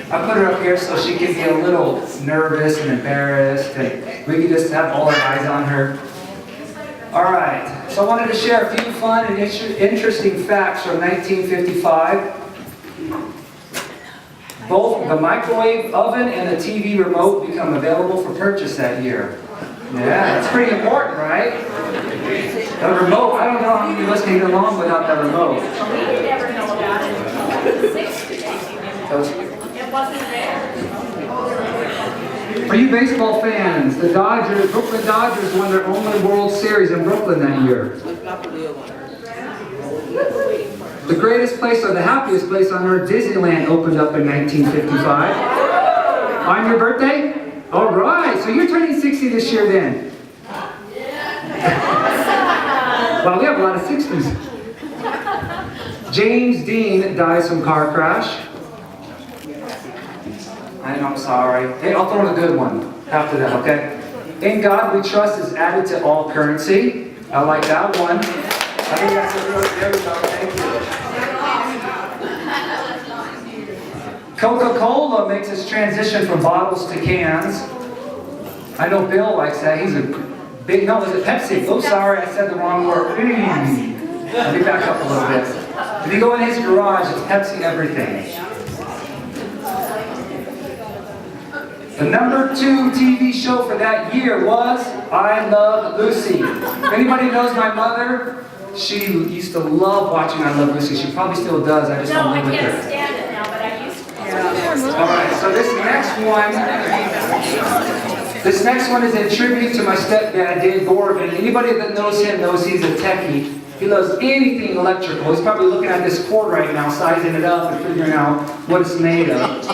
I put her up here so she can be a little nervous and embarrassed, and we can just have all our eyes on her. All right, so I wanted to share a few fun and interesting facts from 1955. Both the microwave oven and the TV remote become available for purchase that year. Yeah, that's pretty important, right? The remote, I don't know how many of us can get along without the remote. We never know about it until the 60s. It wasn't there. For you baseball fans, the Dodgers, Brooklyn Dodgers won their only World Series in Brooklyn that year. The greatest place or the happiest place on earth, Disneyland, opened up in 1955. On your birthday? All right, so you're turning 60 this year then. Well, we have a lot of 60s. James Dean dies from car crash. I'm sorry. Hey, I'll throw in a good one after that, okay? In God We Trust is added to all currency. I like that one. I think that's a really good one. Thank you. Coca-Cola makes its transition from bottles to cans. I know Bill likes that. He's a big, no, is it Pepsi? Oh, sorry, I said the wrong word. Let me back up a little bit. If you go in his garage, it's Pepsi everything. The number 2 TV show for that year was I Love Lucy. If anybody knows my mother, she used to love watching I Love Lucy. She probably still does. I just don't live with her. No, I can't stand it now, but I used to. All right, so this next one is a tribute to my stepdad, Dave Gorman. Anybody that knows him knows he's a techie. He loves anything electrical. He's probably looking at this cord right now, sizing it up and figuring out what it's made of.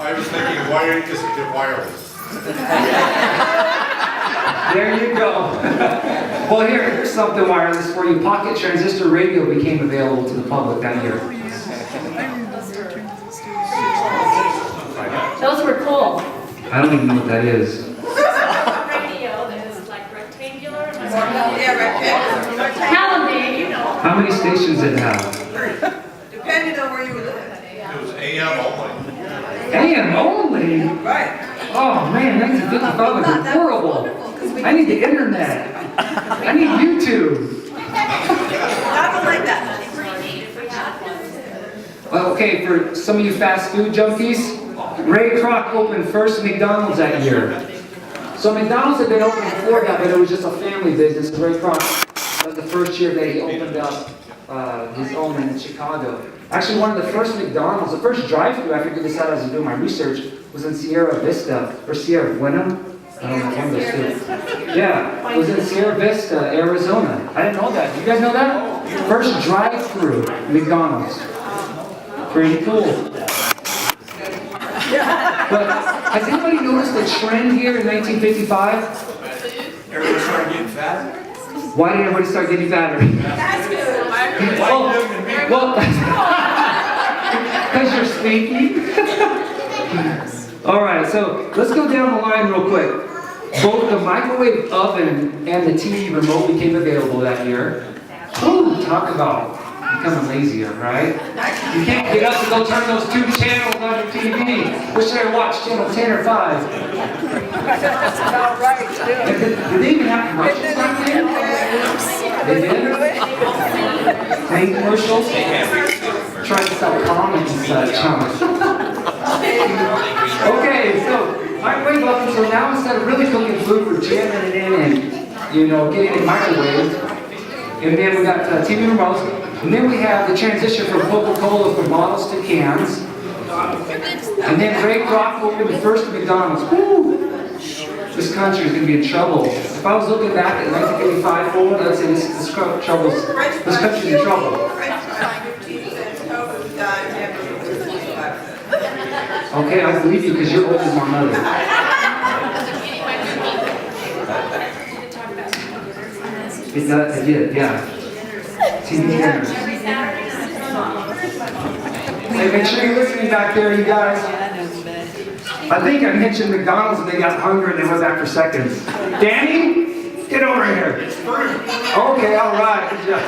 I was thinking, why isn't it wireless? There you go. Well, here's something wireless for you. Pocket transistor radio became available to the public that year. Those were cool. I don't even know what that is. Radio that is like rectangular. rectangular. Tell them, Dave, you know. How many stations did it have? Depending on where you were living. It was AM only. AM only? Right. Oh man, 1955 was horrible. I need the internet. I need YouTube. Nothing like that. Well, okay, for some of you fast food junkies, Ray Kroc opened first McDonald's that year. So McDonald's had been open before that, but it was just a family business. Ray Kroc, that was the first year that he opened up his own in Chicago. Actually, one of the first McDonald's, the first drive-thru, I figured this out as I was doing my research, was in Sierra Vista, or Sierra Buena. I don't know, one of those two. Yeah, it was in Sierra Vista, Arizona. I didn't know that. You guys know that? First drive-thru McDonald's. Pretty cool. But has anybody noticed a trend here in 1955? Everyone started getting fat? Why did everybody start getting fatter? That's good. Well, because you're sneaky. All right, so let's go down the line real quick. Both the microwave oven and the TV remote became available that year. Ooh, talk about becoming lazier, right? You can't get up to go turn those two channels on your TV. Which should I watch, channel 10 or 5? That's about right, too. Did they even have commercials back then? They did? Any commercials? Trying to sell comics and such, huh? Okay, so microwave oven, so now instead of really cooking food, we're jamming it in and, getting it microwaved. And then we got TV remotes. And then we have the transition from Coca-Cola from bottles to cans. And then Ray Kroc opened the first McDonald's. Woo! This country is going to be in trouble. If I was looking back at 1985 forward, I'd say this country's in trouble. Okay, I believe you because you're old as my mother. It did, yeah. TV dinners. Hey, make sure you're listening back there, you guys. I think I mentioned McDonald's and they got hungry and they went back for seconds. Danny, get over here. Okay, all right, good job.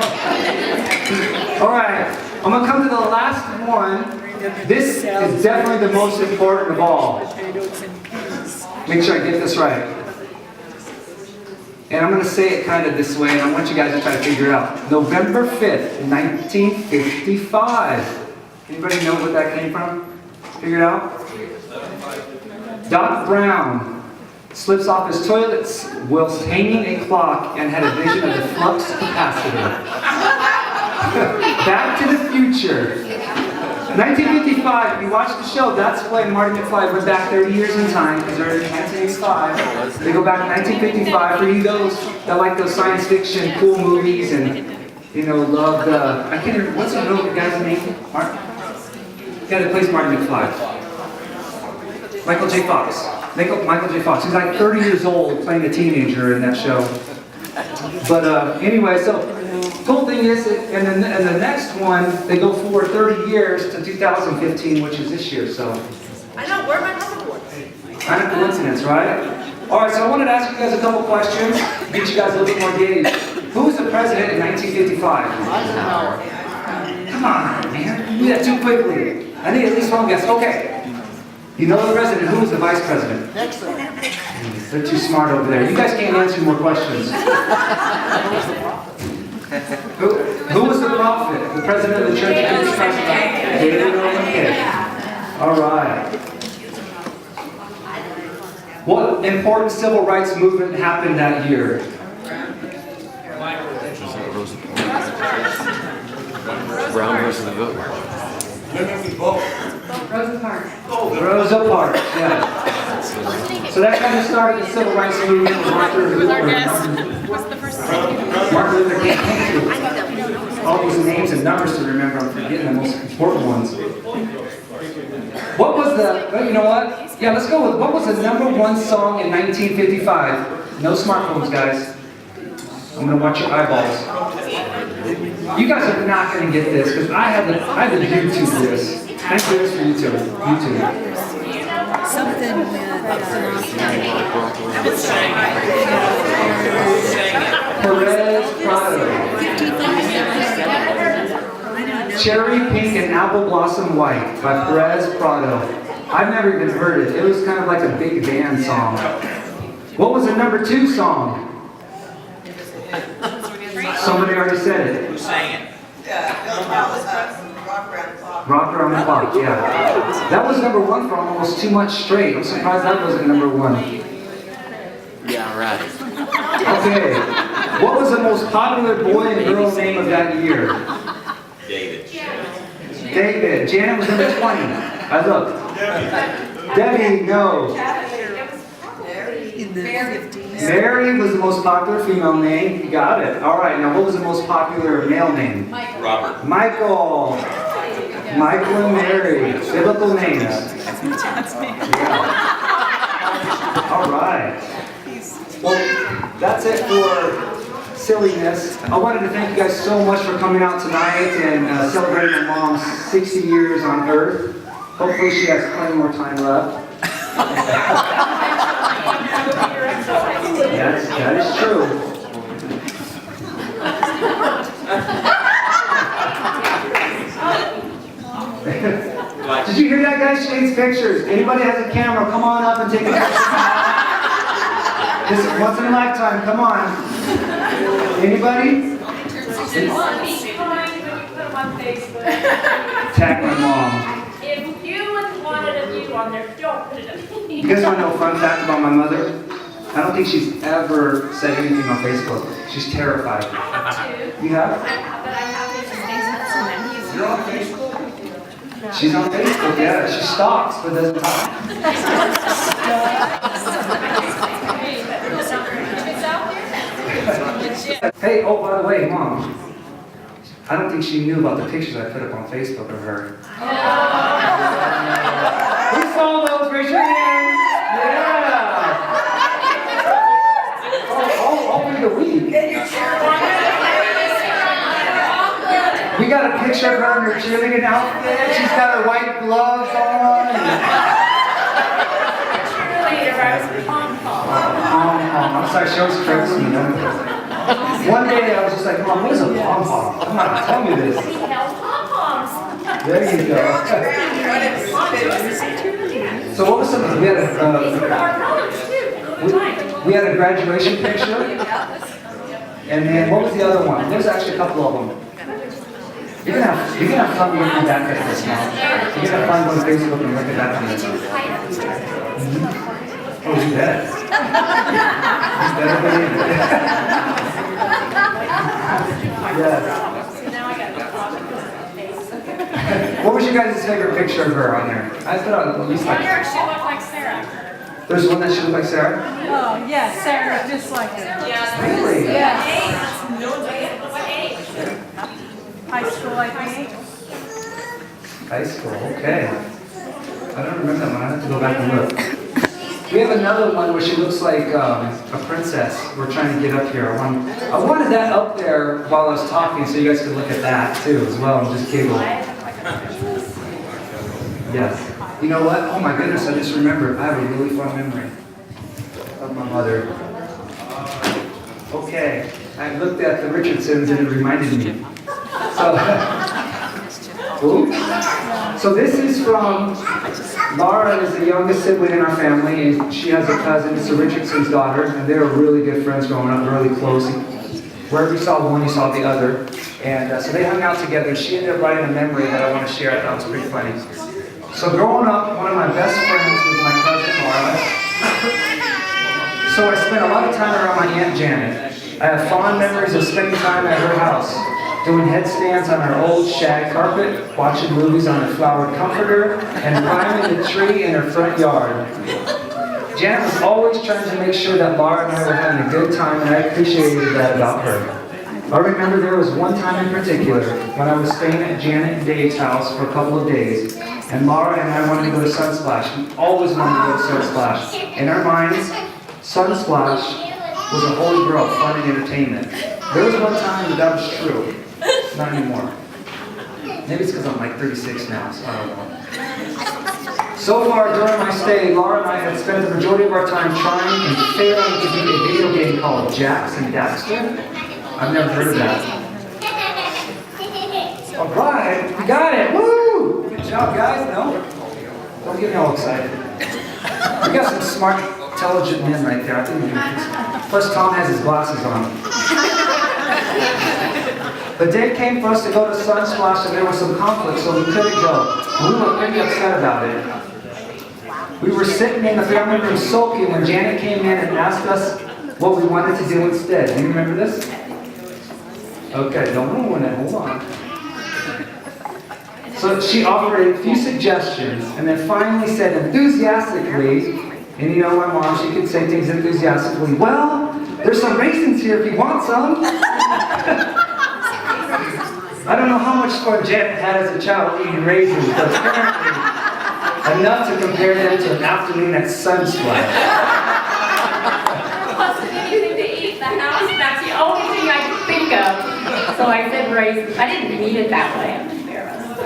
All right, I'm gonna come to the last one. This is definitely the most important of all. Make sure I get this right. And I'm going to say it kind of this way, and I want you guys to try to figure it out. November 5th, 1955. Anybody know where that came from? Figure it out? Doc Brown slips off his toilets whilst hanging a clock and had a vision of the flux capacitor. Back to the Future. 1955, if you watch the show, that's when Marty McFly went back 30 years in time, because they're in 1985. They go back to 1955 for you those that like those science fiction, cool movies, and, love the, I can't remember, what's the little guy's name? The guy that plays Marty McFly. Michael J. Fox. Michael J. Fox. He's like 30 years old playing a teenager in that show. But anyway, so cool thing is, and the next one, they go forward 30 years to 2015, which is this year, so. I know, where my hoverboard? Kind of coincidence, right? All right, so I wanted to ask you guys a couple questions, get you guys a little bit more gauge. Who was the president in 1955? Come on, man, you did that too quickly. I need at least one guess. Okay. You know the president, who was the vice president? Nixon. They're too smart over there. You guys can't answer more questions. Who was the prophet? The president of the church of Jesus Christ? David O'Neill. All right. What important civil rights movement happened that year? Brown versus the vote. Rosa Parks, yeah. So that kind of started the civil rights movement with Martin Luther King. All these names and numbers to remember, I'm forgetting the most important ones. What was well, you know what? Yeah, let's go with, what was the #1 song in 1955? No smartphones, guys. I'm going to watch your eyeballs. You guys are not going to get this, because I had to YouTube this. Thank goodness for YouTube. Something with Perez Prado. Cherry Pink and Apple Blossom White by Perez Prado. I've never even heard it. It was kind of like a big band song. What was the #2 song? Somebody already said it. Who sang it? Yeah, Bill Wallace, Rock Around the Clock. Rock Around the Clock, yeah. That was number one for almost 2 months straight. I'm surprised that wasn't number one. Yeah, right. Okay. What was the most popular boy and girl name of that year? David. David. Janet was number 20. I looked. Debbie, no. Mary was the most popular female name. You got it. All right. Now, what was the most popular male name? Robert. Michael. Michael and Mary. Biblical names. Yeah. All right. Well, that's it for silliness. I wanted to thank you guys so much for coming out tonight and celebrating my mom's 60 years on Earth. Hopefully she has plenty more time left. Yes, that is true. Did you hear that, guys? Shane's pictures. Anybody has a camera, come on up and take a picture. This is once in a lifetime. Come on. Anybody? Tag my mom. If you wanted a view on there, don't put it up. You guys want to know a fun fact about my mother? I don't think she's ever said anything on Facebook. She's terrified. I have two. You have? But I have his Facebook. You're on Facebook? She's on Facebook, yeah. She stalks, but doesn't talk. Hey, oh, by the way, Mom. I don't think she knew about the pictures I put up on Facebook of her. Who saw those? Raise your hand. Yeah. All through the week. We got a picture of her in her cheerleading outfit. She's got her white gloves on. I'm sorry, she always corrects me. One day I was just like, Mom, what is a pom-pom? Come on, tell me this. He held pom-poms. There you go. So what was something? We had Our brothers too. we had a graduation picture. And then what was the other one? There's actually a couple of them. You can have fun looking back at this now. You can have fun going to Facebook and looking back at this. Oh, you bet. You better believe it. Yes. What was your guys' favorite picture of her on there? I thought at least like. She looked like Sarah. There's one that she looked like Sarah? Oh, yeah, Sarah, just like her. Really? Yeah. What age? High school, I think. High school, okay. I don't remember that one. I have to go back and look. We have another one where she looks like a princess. We're trying to get up here. I wanted that up there while I was talking so you guys could look at that too as well and just giggle. Yes. You know what? Oh my goodness, I just remembered. I have a really fun memory of my mother. Okay. I looked at the Richardsons and it reminded me. So this is from Laura is the youngest sibling in our family, and she has a cousin, it's the Richardson's daughter, and they were really good friends growing up, really close. Wherever you saw one, you saw the other. And so they hung out together, and she ended up writing a memory that I want to share. I thought was pretty funny. So growing up, one of my best friends was my cousin Laura. So I spent a lot of time around my Aunt Janet. I have fond memories of spending time at her house, doing headstands on her old shag carpet, watching movies on her flowered comforter, and climbing the tree in her front yard. Janet was always trying to make sure that Laura and I were having a good time, and I appreciated that about her. I remember there was one time in particular when I was staying at Janet and Dave's house for a couple of days, and Laura and I wanted to go to Sunsplash. We always wanted to go to Sunsplash. In our minds, Sunsplash was a holy grail of fun and entertainment. There was one time that was true. Not anymore. Maybe it's because I'm like 36 now, so I don't know. So far during my stay, Laura and I had spent the majority of our time trying and failing to beat a video game called Jax and Daxter. I've never heard of that. Alright, you got it! Woo! Good job, guys. No? Don't get me all excited. We got some smart, intelligent men right there. I think we can. Plus, Tom has his glasses on. The day came for us to go to Sunsplash and there was some conflict, so we couldn't go. And we were pretty upset about it. We were sitting in the family room sulking when Janet came in and asked us what we wanted to do instead. Do you remember this? Okay, don't ruin it, hold on. So she offered a few suggestions and then finally said enthusiastically, and you know my mom, she could say things enthusiastically, well, there's some raisins here if you want some. I don't know how much fun Janet had as a child eating raisins, but apparently enough to compare them to an afternoon at Sunsplash. There wasn't anything to eat in the house, that's the only thing I could think of. So I said raisins. I didn't mean it that way, I'm embarrassed.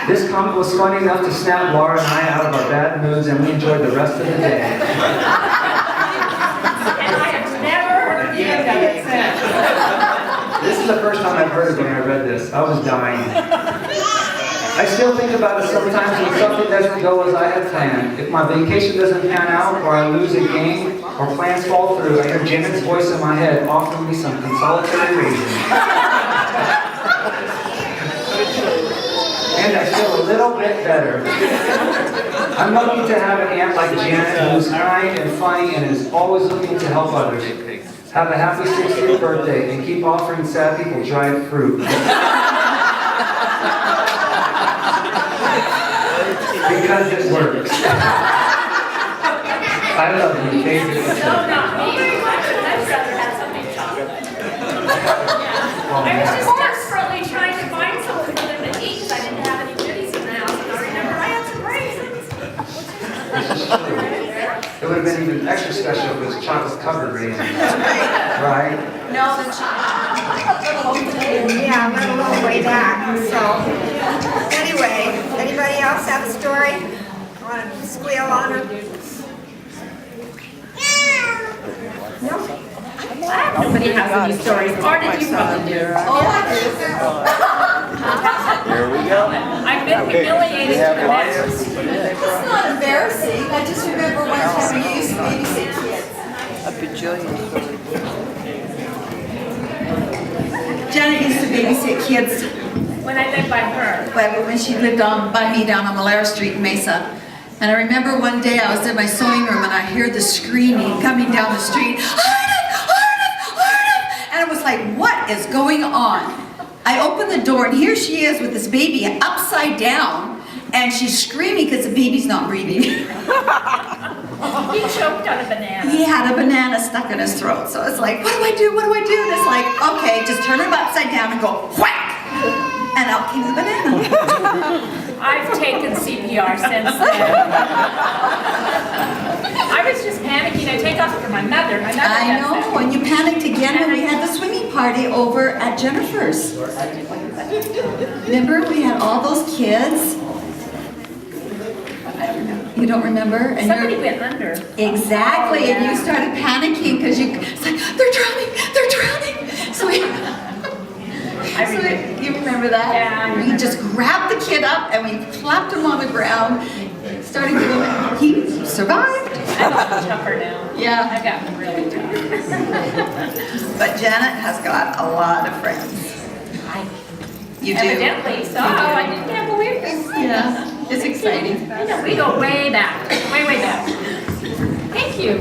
This comment was funny enough to snap Laura and I out of our bad moods, and we enjoyed the rest of the day. And I have never heard the end of it since. This is the first time I've heard it when I read this. I was dying. I still think about it sometimes when something doesn't go as I had planned. If my vacation doesn't pan out, or I lose a game, or plans fall through, I hear Janet's voice in my head offering me some consolatory reason. And I feel a little bit better. I'm lucky to have an aunt like Janet who's kind and funny and is always looking to help others. Have a happy 60th birthday and keep offering sad people dried fruit. Because it works. I love you, baby. No, not me. I'd rather have something chocolate. I was just desperately trying to find something for them to eat because I didn't have any goodies in the house. And I remember I had some raisins. It would have been even extra special if it was chocolate covered raisins. Right? No, the yeah, we're a little way back. So, anyway, anybody else have a story? Want to squeal on her? No? Nobody has any stories. Or did you probably do? Oh, I do. Here we go. I've been humiliated to the max. It's not embarrassing. I just remember one time we used to babysit kids. A bajillion. Janet used to babysit kids When I lived by her. when she lived by me down on Malera Street in Mesa. And I remember one day I was in my sewing room and I hear the screaming coming down the street. And I was like, what is going on? I opened the door and here she is with this baby upside down and she's screaming because the baby's not breathing. He choked on a banana. He had a banana stuck in his throat. So it's like, what do I do? What do I do? And it's like, okay, just turn him upside down and go whack. And out came the banana. I've taken CPR since then. I was just panicking. I take off for my mother. My mother I does know, and you panicked again when we had the swimming party over at Jennifer's. Remember, we had all those kids? I don't know. You don't remember? that. And Somebody you're, went under. exactly, Oh, yeah. and you started panicking because it's like, they're drowning, they're drowning. So we, you remember that? Yeah, I We remember. just grabbed the kid up and we clapped him on the ground, started going, he survived. I'm tougher now. Yeah. I've gotten really tough. But Janet has got a lot of friends. You do? Evidently, so I didn't have a weakness. Yeah, it's exciting. I know, we go way back, way back. Thank you.